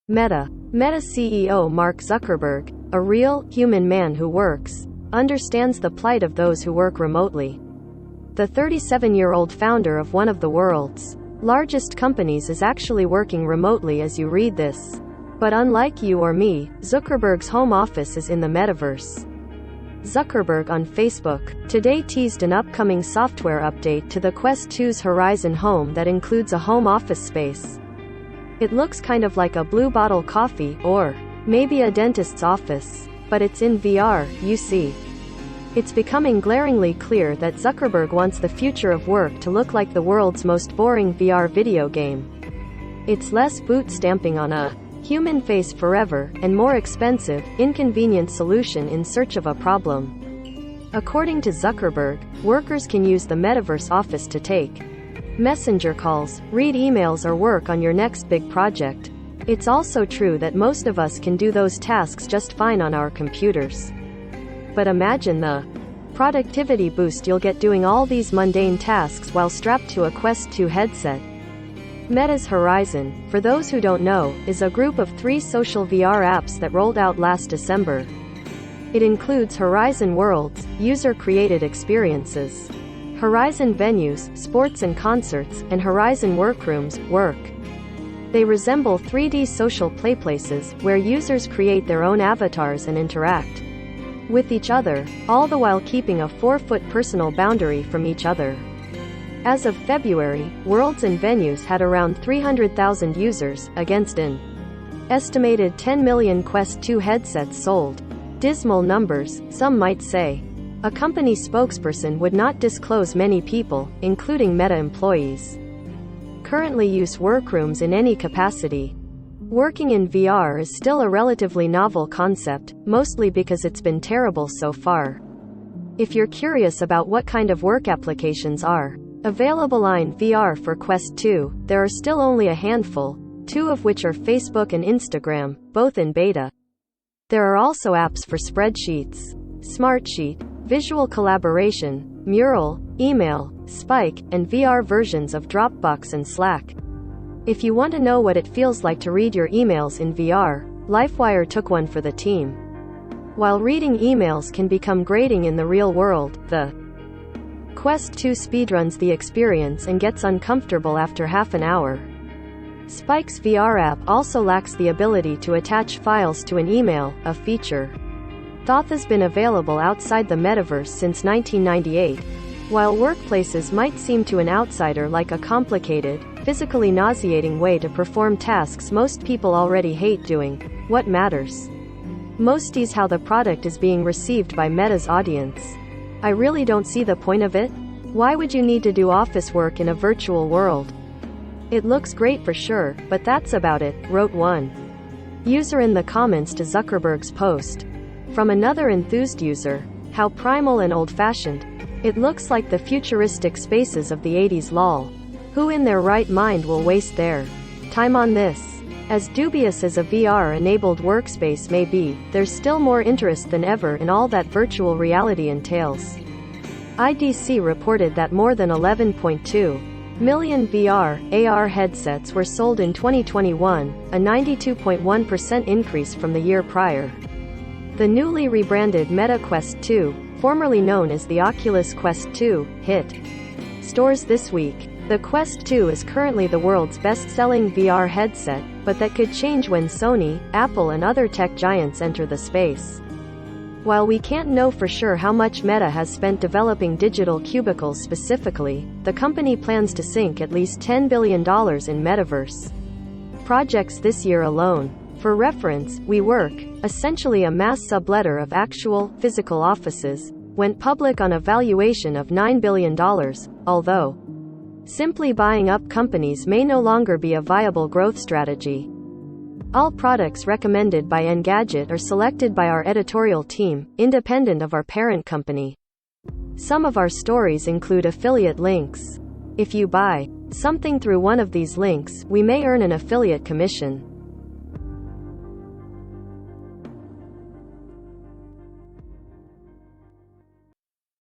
Meta CEO Mark Zuckerberg, a real, human man who works, understands the plight of those who work remotely. The 37-year-old founder of one of the world's largest companies is actually working remotely as you read this. But unlike you or me, Zuckerberg's home office is in the metaverse. Zuckerberg on Facebook today teased an upcoming software update to the Quest 2's Horizon Home that includes a home office space. It looks kind of like a Blue Bottle coffee, or maybe a dentist's office. But it's in VR, you see. It's becoming glaringly clear that Zuckerberg wants the future of work to look like the world's most boring VR video game. It's less boot stamping on a human face forever, and more expensive, inconvenient solution in search of a problem. According to Zuckerberg, workers can use the metaverse office to take messenger calls, read emails, or work on your next big project. It's also true that most of us can do those tasks just fine on our computers. But imagine the productivity boost you'll get doing all these mundane tasks while strapped to a Quest 2 headset. Meta's Horizon, for those who don't know, is a group of 3 social VR apps that rolled out last December. It includes Horizon Worlds, user-created experiences, Horizon Venues, sports and concerts, and Horizon Workrooms, work. They resemble 3D social playplaces, where users create their own avatars and interact with each other, all the while keeping a 4-foot personal boundary from each other. As of February, Worlds and Venues had around 300,000 users, against an estimated 10 million Quest 2 headsets sold. Dismal numbers, some might say. A company spokesperson would not disclose many people, including Meta employees, currently use workrooms in any capacity. Working in VR is still a relatively novel concept, mostly because it's been terrible so far. If you're curious about what kind of work applications are available in VR for Quest 2, there are still only a handful, 2 of which are Facebook and Instagram, both in beta. There are also apps for spreadsheets, Smartsheet, visual collaboration, Mural, email, Spike, and VR versions of Dropbox and Slack. If you want to know what it feels like to read your emails in VR, LifeWire took one for the team. While reading emails can become grating in the real world, the Quest 2 speedruns the experience and gets uncomfortable after half an hour. Spike's VR app also lacks the ability to attach files to an email, a feature that has been available outside the metaverse since 1998. While workplaces might seem to an outsider like a complicated, physically nauseating way to perform tasks most people already hate doing, what matters most is how the product is being received by Meta's audience. I really don't see the point of it. Why would you need to do office work in a virtual world? It looks great for sure, but that's about it, wrote one user in the comments to Zuckerberg's post. From another enthused user, how primal and old-fashioned. It looks like the futuristic spaces of the 80s lol. Who in their right mind will waste their time on this? As dubious as a VR-enabled workspace may be, there's still more interest than ever in all that virtual reality entails. IDC reported that more than 11.2 million VR/AR headsets were sold in 2021, a 92.1% increase from the year prior. The newly rebranded Meta Quest 2, formerly known as the Oculus Quest 2, hit stores this week. The Quest 2 is currently the world's best-selling VR headset, but that could change when Sony, Apple, and other tech giants enter the space. While we can't know for sure how much Meta has spent developing digital cubicles specifically, the company plans to sink at least $10 billion in metaverse projects this year alone. For reference, WeWork, essentially a mass subletter of actual, physical offices, went public on a valuation of $9 billion, although simply buying up companies may no longer be a viable growth strategy. All products recommended by Engadget are selected by our editorial team, independent of our parent company. Some of our stories include affiliate links. If you buy something through one of these links, we may earn an affiliate commission.